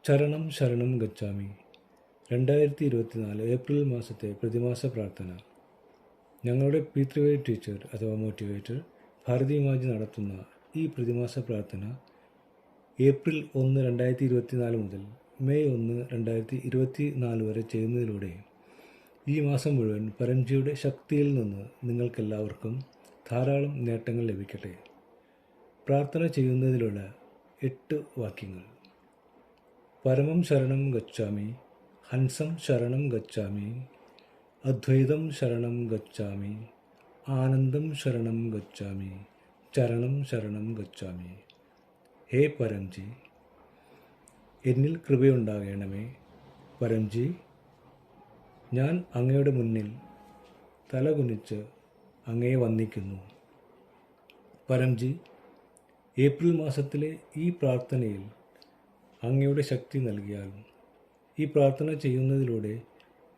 ചരണം ശരണം ഗച്ഛാമി 2024 ഏപ്രിൽ മാസത്തെ പ്രതിമാസ പ്രാർത്ഥന. ഞങ്ങളുടെ പി3വൈ ടീച്ചർ അഥവാ മോട്ടിവേറ്റർ ഭാരതി മാജി നടത്തുന്ന ഈ പ്രതിമാസ പ്രാർത്ഥന ഏപ്രിൽ 1, 2024 മുതൽ മെയ് 1, 2024 വരെ ചെയ്യുന്നതിലൂടെ ഈ മാസം മുഴുവൻ പരംജിയുടെ ശക്തിയിൽ നിന്ന് നിങ്ങൾക്കെല്ലാവർക്കും ധാരാളം നേട്ടങ്ങൾ ലഭിക്കട്ടെ. പ്രാർത്ഥന ചെയ്യുന്നതിലുള്ള 8 വാക്യങ്ങൾ: പരമം ശരണം ഗച്ഛാമി, ഹംസം ശരണം ഗച്ഛാമി, അദ്വൈതം ശരണം ഗച്ഛാമി, ആനന്ദം ശരണം ഗച്ഛാമി, ചരണം ശരണം ഗച്ഛാമി. ഹേ പരംജി, എന്നിൽ കൃപയുണ്ടാകണമേ. പരംജി, ഞാൻ അങ്ങയുടെ മുന്നിൽ തലകുനിച്ച് അങ്ങയെ വന്ദിക്കുന്നു. പരംജി, ഏപ്രിൽ മാസത്തിലെ ഈ പ്രാർത്ഥനയിൽ അങ്ങയുടെ ശക്തി നൽകിയാലും ഈ പ്രാർത്ഥന ചെയ്യുന്നതിലൂടെ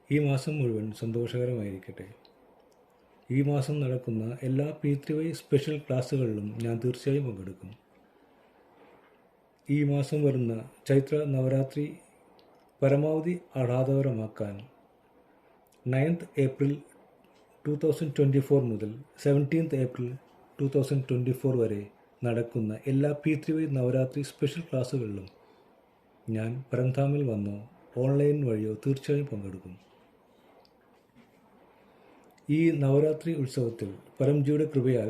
ഈ മാസം മുഴുവൻ സന്തോഷകരമായിരിക്കട്ടെ. ഈ മാസം നടക്കുന്ന എല്ലാ പി3വൈ സ്പെഷ്യൽ ക്ലാസ്സുകളിലും ഞാൻ തീർച്ചയായും പങ്കെടുക്കും. ഈ മാസം വരുന്ന ചൈത്ര നവരാത്രി പരമാവധി ആഹ്ലാദകരമാക്കാൻ 9th ഏപ്രിൽ 2024 മുതൽ 17th ഏപ്രിൽ 2024 വരെ നടക്കുന്ന എല്ലാ പി3വൈ നവരാത്രി സ്പെഷ്യൽ ക്ലാസ്സുകളിലും ഞാൻ പരംധാമിൽ വന്നോ ഓൺലൈൻ വഴിയോ തീർച്ചയായും പങ്കെടുക്കും. ഈ നവരാത്രി ഉത്സവത്തിൽ പരംജിയുടെ കൃപയാൽ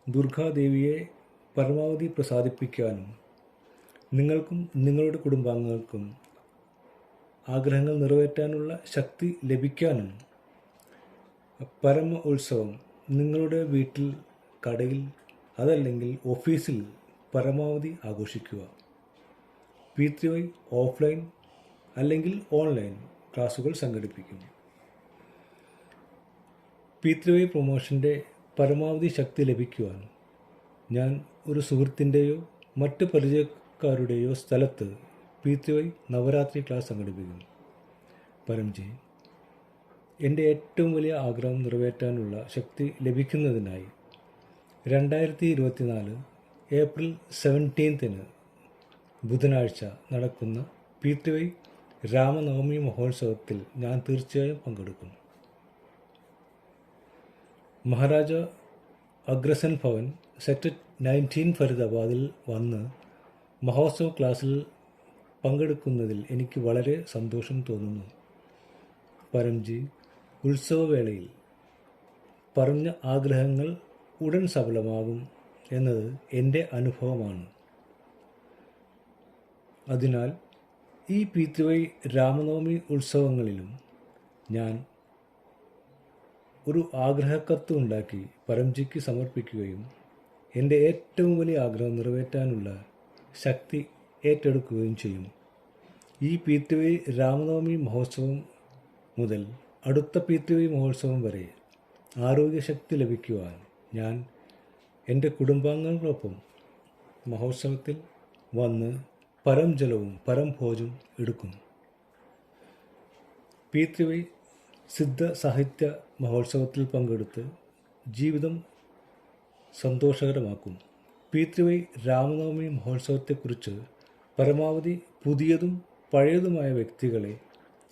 ദുർഗാദേവിയെ പരമാവധി പ്രസാദിപ്പിക്കാനും നിങ്ങൾക്കും നിങ്ങളുടെ കുടുംബാംഗങ്ങൾക്കും ആഗ്രഹങ്ങൾ നിറവേറ്റാനുള്ള ശക്തി ലഭിക്കാനും പരമ ഉത്സവം നിങ്ങളുടെ വീട്ടിൽ, കടയിൽ, അതല്ലെങ്കിൽ ഓഫീസിൽ പരമാവധി ആഘോഷിക്കുക. പി3വൈ ഓഫ്ലൈൻ അല്ലെങ്കിൽ ഓൺലൈൻ ക്ലാസുകൾ സംഘടിപ്പിക്കും. പി3വൈ പ്രൊമോഷൻ്റെ പരമാവധി ശക്തി ലഭിക്കുവാൻ ഞാൻ ഒരു സുഹൃത്തിൻ്റെയോ മറ്റ് പരിചയക്കാരുടെയോ സ്ഥലത്ത് പി3വൈ നവരാത്രി ക്ലാസ് സംഘടിപ്പിക്കും. പരംജി, എൻ്റെ ഏറ്റവും വലിയ ആഗ്രഹം നിറവേറ്റാനുള്ള ശക്തി ലഭിക്കുന്നതിനായി 2024 ഏപ്രിൽ 17 ബുധനാഴ്ച നടക്കുന്ന പി3വൈ രാമനവമി മഹോത്സവത്തിൽ ഞാൻ തീർച്ചയായും പങ്കെടുക്കും. മഹാരാജ അഗ്രസൻ ഭവൻ സെക്ടർ 19 ഫരീദാബാദിൽ വന്ന് മഹോത്സവ ക്ലാസ്സിൽ പങ്കെടുക്കുന്നതിൽ എനിക്ക് വളരെ സന്തോഷം തോന്നുന്നു. പരംജി, ഉത്സവവേളയിൽ പറഞ്ഞ ആഗ്രഹങ്ങൾ ഉടൻ സഫലമാകും എന്നത് എൻ്റെ അനുഭവമാണ്. അതിനാൽ ഈ പി3വൈ രാമനവമി ഉത്സവങ്ങളിലും ഞാൻ ഒരു ആഗ്രഹക്കത്ത് ഉണ്ടാക്കി പരംജിക്ക് സമർപ്പിക്കുകയും എൻ്റെ ഏറ്റവും വലിയ ആഗ്രഹം നിറവേറ്റാനുള്ള ശക്തി ഏറ്റെടുക്കുകയും ചെയ്യും. ഈ പി3വൈ രാമനവമി മഹോത്സവം മുതൽ അടുത്ത പി3വൈ മഹോത്സവം വരെ ആരോഗ്യശക്തി ലഭിക്കുവാൻ ഞാൻ എൻ്റെ കുടുംബാംഗങ്ങളോടൊപ്പം മഹോത്സവത്തിൽ വന്ന് പരംജലവും പരംഭോജും എടുക്കും. പി3വൈ സിദ്ധ സാഹിത്യ മഹോത്സവത്തിൽ പങ്കെടുത്ത് ജീവിതം സന്തോഷകരമാക്കും. പി3വൈ രാമനവമി മഹോത്സവത്തെക്കുറിച്ച് പരമാവധി പുതിയതും പഴയതുമായ വ്യക്തികളെ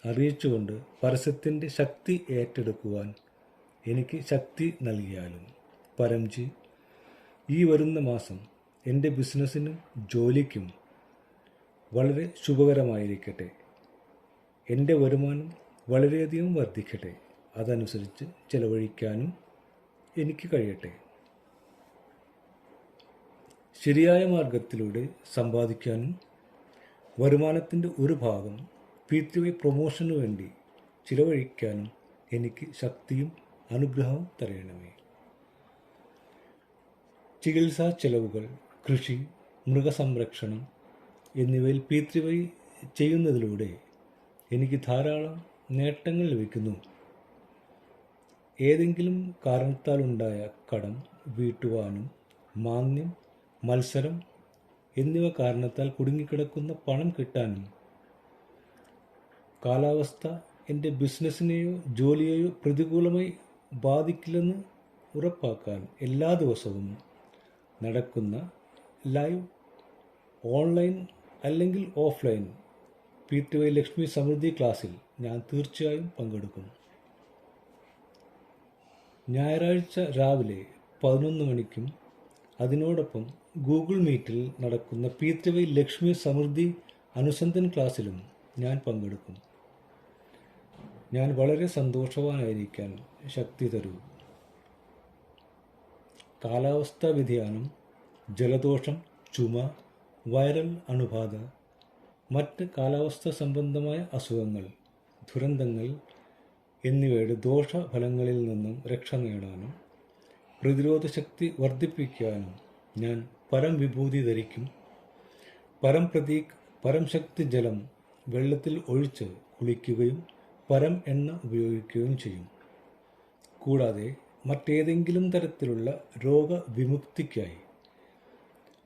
അറിയിച്ചുകൊണ്ട് പരസ്യത്തിൻ്റെ ശക്തി ഏറ്റെടുക്കുവാൻ എനിക്ക് ശക്തി നൽകിയാലും പരംജി, ഈ വരുന്ന മാസം എൻ്റെ ബിസിനസ്സിനും ജോലിക്കും വളരെ ശുഭകരമായിരിക്കട്ടെ. എൻ്റെ വരുമാനം വളരെയധികം വർദ്ധിക്കട്ടെ. അതനുസരിച്ച് ചെലവഴിക്കാനും എനിക്ക് കഴിയട്ടെ. ശരിയായ മാർഗത്തിലൂടെ സമ്പാദിക്കാനും വരുമാനത്തിൻ്റെ ഒരു ഭാഗം പി3വൈ പ്രൊമോഷനു വേണ്ടി ചിലവഴിക്കാനും എനിക്ക് ശക്തിയും അനുഗ്രഹവും തരയണമേ. ചികിത്സാ ചെലവുകൾ, കൃഷി, മൃഗസംരക്ഷണം എന്നിവയിൽ പി3വൈ ചെയ്യുന്നതിലൂടെ എനിക്ക് ധാരാളം നേട്ടങ്ങൾ ലഭിക്കുന്നു. ഏതെങ്കിലും കാരണത്താലുണ്ടായ കടം വീട്ടുവാനും മാന്ദ്യം, മത്സരം എന്നിവ കാരണത്താൽ കുടുങ്ങിക്കിടക്കുന്ന പണം കിട്ടാനും കാലാവസ്ഥ എൻ്റെ ബിസിനസ്സിനെയോ ജോലിയെയോ പ്രതികൂലമായി ബാധിക്കില്ലെന്ന് ഉറപ്പാക്കാൻ എല്ലാ ദിവസവും നടക്കുന്ന ലൈവ്, ഓൺലൈൻ അല്ലെങ്കിൽ ഓഫ്ലൈൻ P2Y ലക്ഷ്മി സമൃദ്ധി ക്ലാസ്സിൽ ഞാൻ തീർച്ചയായും പങ്കെടുക്കും. ഞായറാഴ്ച രാവിലെ 11 മണിക്കും അതിനോടൊപ്പം ഗൂഗിൾ മീറ്റിൽ നടക്കുന്ന P2Y ലക്ഷ്മി സമൃദ്ധി അനുസന്ധൻ ക്ലാസ്സിലും ഞാൻ പങ്കെടുക്കും. ഞാൻ വളരെ സന്തോഷവാനായിരിക്കാൻ ശക്തി തരൂ. കാലാവസ്ഥാ വ്യതിയാനം, ജലദോഷം, ചുമ, വൈറൽ അണുബാധ, മറ്റ് കാലാവസ്ഥ സംബന്ധമായ അസുഖങ്ങൾ, ദുരന്തങ്ങൾ എന്നിവയുടെ ദോഷഫലങ്ങളിൽ നിന്നും രക്ഷ നേടാനും പ്രതിരോധശക്തി വർദ്ധിപ്പിക്കാനും ഞാൻ പരം വിഭൂതി ധരിക്കും. പരം പ്രതീക് പരം ശക്തി ജലം വെള്ളത്തിൽ ഒഴിച്ച് കുളിക്കുകയും പരം എണ്ണ ഉപയോഗിക്കുകയും ചെയ്യും. കൂടാതെ മറ്റേതെങ്കിലും തരത്തിലുള്ള രോഗവിമുക്തിക്കായി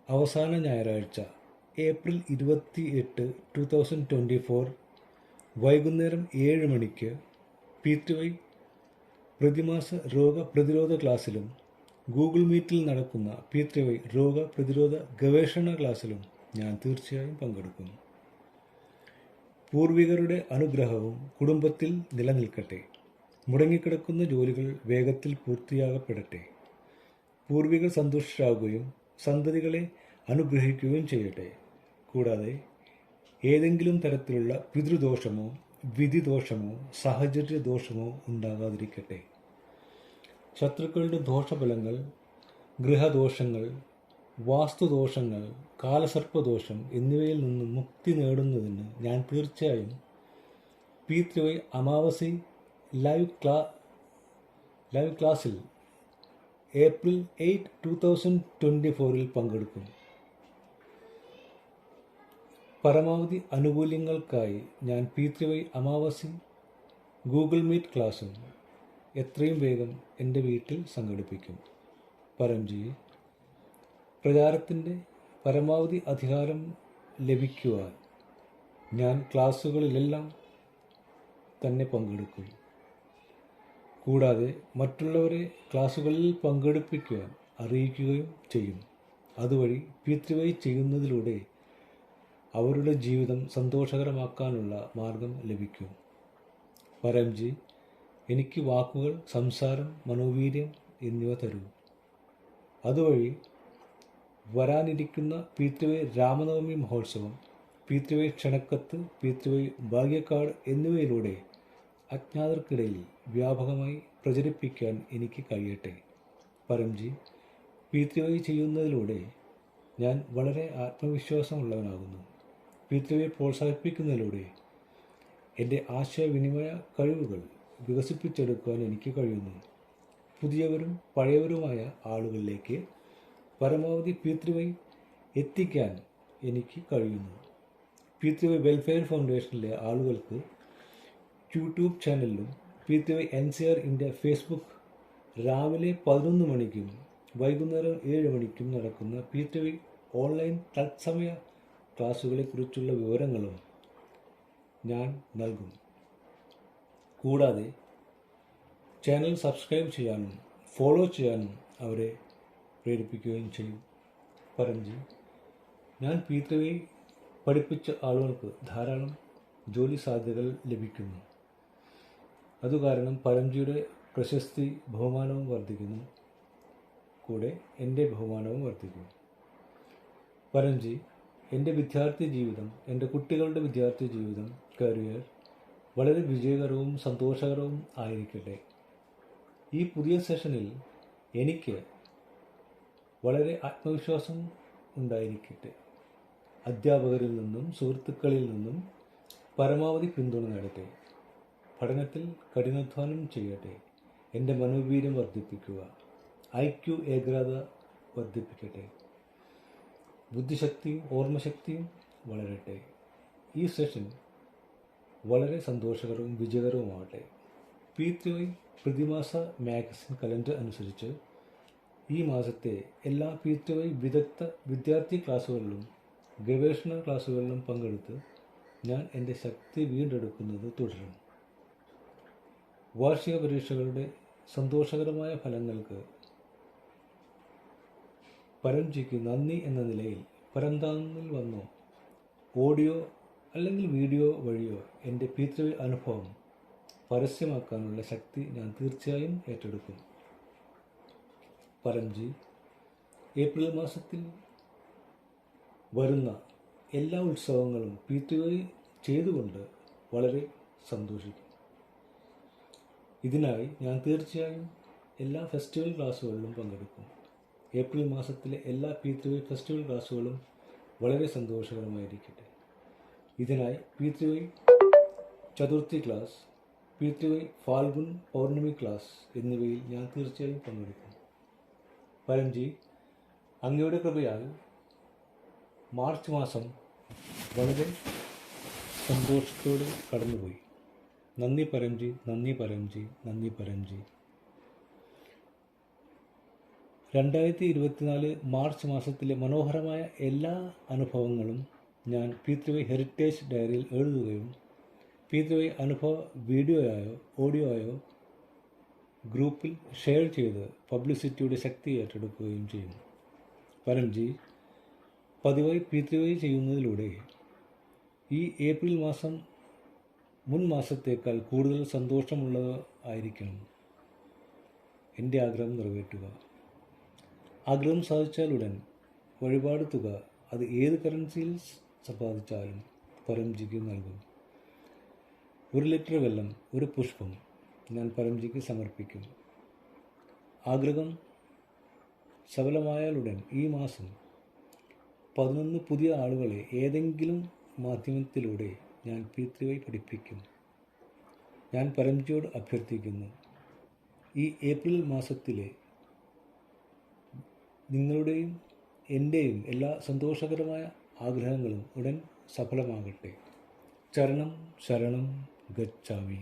അവസാന ഞായറാഴ്ച ഏപ്രിൽ 28, 2024 വൈകുന്നേരം 7 മണിക്ക് P2Y പ്രതിമാസ രോഗപ്രതിരോധ ക്ലാസ്സിലും ഗൂഗിൾ മീറ്റിൽ നടക്കുന്ന P2Y രോഗപ്രതിരോധ ഗവേഷണ ക്ലാസ്സിലും ഞാൻ തീർച്ചയായും പങ്കെടുക്കും. പൂർവികരുടെ അനുഗ്രഹവും കുടുംബത്തിൽ നിലനിൽക്കട്ടെ. മുടങ്ങിക്കിടക്കുന്ന ജോലികൾ വേഗത്തിൽ പൂർത്തിയാകപ്പെടട്ടെ. പൂർവികർ സന്തുഷ്ടരാകുകയും സന്തതികളെ അനുഗ്രഹിക്കുകയും ചെയ്യട്ടെ. കൂടാതെ ഏതെങ്കിലും തരത്തിലുള്ള പിതൃദോഷമോ വിധിദോഷമോ സാഹചര്യദോഷമോ ഉണ്ടാകാതിരിക്കട്ടെ. ശത്രുക്കളുടെ ദോഷഫലങ്ങൾ, ഗൃഹദോഷങ്ങൾ, വാസ്തുദോഷങ്ങൾ, കാലസർപ്പദോഷം എന്നിവയിൽ നിന്നും മുക്തി നേടുന്നതിന് ഞാൻ തീർച്ചയായും P2Y അമാവാസി ലൈവ് ക്ലാസ്സിൽ ഏപ്രിൽ 8, 2024 പങ്കെടുക്കും. പരമാവധി ആനുകൂല്യങ്ങൾക്കായി ഞാൻ P2Y അമാവാസി ഗൂഗിൾ മീറ്റ് ക്ലാസ്സും എത്രയും വേഗം എൻ്റെ വീട്ടിൽ സംഘടിപ്പിക്കും. പരംജി, പ്രചാരത്തിൻ്റെ പരമാവധി അധികാരം ലഭിക്കുവാൻ ഞാൻ ക്ലാസ്സുകളിലെല്ലാം തന്നെ പങ്കെടുക്കും. കൂടാതെ മറ്റുള്ളവരെ ക്ലാസ്സുകളിൽ പങ്കെടുപ്പിക്കുവാൻ അറിയിക്കുകയും ചെയ്യും. അതുവഴി P2Y ചെയ്യുന്നതിലൂടെ അവരുടെ ജീവിതം സന്തോഷകരമാക്കാനുള്ള മാർഗം ലഭിക്കും. പരംജി, എനിക്ക് വാക്കുകൾ, സംസാരം, മനോവീര്യം എന്നിവ തരൂ. അതുവഴി വരാനിരിക്കുന്ന P2Y രാമനവമി മഹോത്സവം, P2Y ക്ഷണക്കത്ത്, P2Y ഭാഗ്യക്കാർഡ് എന്നിവയിലൂടെ അജ്ഞാതർക്കിടയിൽ വ്യാപകമായി പ്രചരിപ്പിക്കാൻ എനിക്ക് കഴിയട്ടെ. പരംജി, P2Y ചെയ്യുന്നതിലൂടെ ഞാൻ വളരെ ആത്മവിശ്വാസമുള്ളവനാകുന്നു. P2Y പ്രോത്സാഹിപ്പിക്കുന്നതിലൂടെ എൻ്റെ ആശയവിനിമയ കഴിവുകൾ വികസിപ്പിച്ചെടുക്കുവാൻ എനിക്ക് കഴിയുന്നു. പുതിയവരും പഴയവരുമായ ആളുകളിലേക്ക് പരമാവധി P2Y എത്തിക്കാൻ എനിക്ക് കഴിയുന്നു. P2Y വെൽഫെയർ ഫൗണ്ടേഷനിലെ ആളുകൾക്ക് യൂട്യൂബ് ചാനലിലും P2Y NCR ഇന്ത്യ ഫേസ്ബുക്ക് രാവിലെ 11 മണിക്കും വൈകുന്നേരം 7 മണിക്കും നടക്കുന്ന P2Y ഓൺലൈൻ തത്സമയ ക്ലാസ്സുകളെക്കുറിച്ചുള്ള വിവരങ്ങളും ഞാൻ നൽകും. കൂടാതെ ചാനൽ സബ്സ്ക്രൈബ് ചെയ്യാനും ഫോളോ ചെയ്യാനും അവരെ പ്രേരിപ്പിക്കുകയും ചെയ്യും. പരംജി, ഞാൻ P2Y പഠിപ്പിച്ച ആളുകൾക്ക് ധാരാളം ജോലി സാധ്യതകൾ ലഭിക്കുന്നു. അതുകാരണം പരംജിയുടെ പ്രശസ്തി, ബഹുമാനവും വർദ്ധിക്കുന്നു. കൂടെ എൻ്റെ ബഹുമാനവും വർദ്ധിക്കുന്നു. പരംജി, എൻ്റെ വിദ്യാർത്ഥി ജീവിതം, എൻ്റെ കുട്ടികളുടെ വിദ്യാർത്ഥി ജീവിതം, കരിയർ വളരെ വിജയകരവും സന്തോഷകരവും ആയിരിക്കട്ടെ. ഈ പുതിയ സെഷനിൽ എനിക്ക് വളരെ ആത്മവിശ്വാസം ഉണ്ടായിരിക്കട്ടെ. അധ്യാപകരിൽ നിന്നും സുഹൃത്തുക്കളിൽ നിന്നും പരമാവധി പിന്തുണ നേടട്ടെ. പഠനത്തിൽ കഠിനാധ്വാനം ചെയ്യട്ടെ. എൻ്റെ മനോവീര്യം വർദ്ധിപ്പിക്കുക. IQ ഏകാഗ്രത വർദ്ധിപ്പിക്കട്ടെ. ബുദ്ധിശക്തിയും ഓർമ്മശക്തിയും വളരട്ടെ. ഈ സെഷൻ വളരെ സന്തോഷകരവും വിജയകരവുമാകട്ടെ. P2Y പ്രതിമാസ മാഗസിൻ കലണ്ടർ അനുസരിച്ച് ഈ മാസത്തെ എല്ലാ P2Y വിദഗ്ധ വിദ്യാർത്ഥി ക്ലാസ്സുകളിലും ഗവേഷണ ക്ലാസ്സുകളിലും പങ്കെടുത്ത് ഞാൻ എൻ്റെ ശക്തി വീണ്ടെടുക്കുന്നത് തുടരും. വാർഷിക പരീക്ഷകളുടെ സന്തോഷകരമായ ഫലങ്ങൾക്ക് പരംജിക്ക് നന്ദി എന്ന നിലയിൽ പരന്താനിൽ വന്നോ ഓഡിയോ അല്ലെങ്കിൽ വീഡിയോ വഴിയോ എൻ്റെ P3 അനുഭവം പരസ്യമാക്കാനുള്ള ശക്തി ഞാൻ തീർച്ചയായും ഏറ്റെടുക്കും. പരംജി, ഏപ്രിൽ മാസത്തിൽ വരുന്ന എല്ലാ ഉത്സവങ്ങളും P3 ചെയ്തുകൊണ്ട് വളരെ സന്തോഷിക്കും. ഇതിനായി ഞാൻ തീർച്ചയായും എല്ലാ ഫെസ്റ്റിവൽ ക്ലാസ്സുകളിലും പങ്കെടുക്കും. ഏപ്രിൽ മാസത്തിലെ എല്ലാ P3 ഫെസ്റ്റിവൽ ക്ലാസ്സുകളും വളരെ സന്തോഷകരമായിരിക്കട്ടെ. ഇതിനായി P3 ചതുർത്ഥി ക്ലാസ്, P3 ഫാൽഗുൻ പൗർണമി ക്ലാസ് എന്നിവയിൽ ഞാൻ തീർച്ചയായും പങ്കെടുക്കും. പരംജി, അങ്ങയുടെ കൃപയാൽ മാർച്ച് മാസം വളരെ സന്തോഷത്തോടെ കടന്നുപോയി. നന്ദി പരംജി, നന്ദി പരംജി, നന്ദി പരംജി. 2024 മാർച്ച് മാസത്തിലെ മനോഹരമായ എല്ലാ അനുഭവങ്ങളും ഞാൻ P3 ഹെറിറ്റേജ് ഡയറിയിൽ എഴുതുകയും P3 അനുഭവ വീഡിയോയായോ ഓഡിയോയോ ഗ്രൂപ്പിൽ ഷെയർ ചെയ്ത് പബ്ലിസിറ്റിയുടെ ശക്തി ഏറ്റെടുക്കുകയും ചെയ്യുന്നു. പരംജി, പതിവായി P3 ചെയ്യുന്നതിലൂടെ ഈ ഏപ്രിൽ മാസം മുൻ മാസത്തേക്കാൾ കൂടുതൽ സന്തോഷമുള്ളതായിരിക്കണം. എൻ്റെ ആഗ്രഹം നിറവേറ്റുക. ആഗ്രഹം സാധിച്ചാലുടൻ വഴിപാട് തുക അത് ഏത് കറൻസിയിൽ സമ്പാദിച്ചാലും പരംജിക്ക് നൽകും. 1 ലിറ്റർ വെള്ളം, 1 പുഷ്പം ഞാൻ പരംജിക്ക് സമർപ്പിക്കും. ആഗ്രഹം സഫലമായാലുടൻ ഈ മാസം 11 പുതിയ ആളുകളെ ഏതെങ്കിലും മാധ്യമത്തിലൂടെ ഞാൻ P3 പഠിപ്പിക്കും. ഞാൻ പരംജിയോട് അഭ്യർത്ഥിക്കുന്നു, ഈ ഏപ്രിൽ മാസത്തിലെ നിങ്ങളുടെയും എൻ്റെയും എല്ലാ സന്തോഷകരമായ ആഗ്രഹങ്ങളും ഉടൻ സഫലമാകട്ടെ. ചരണം ശരണം ഗച്ഛാമി.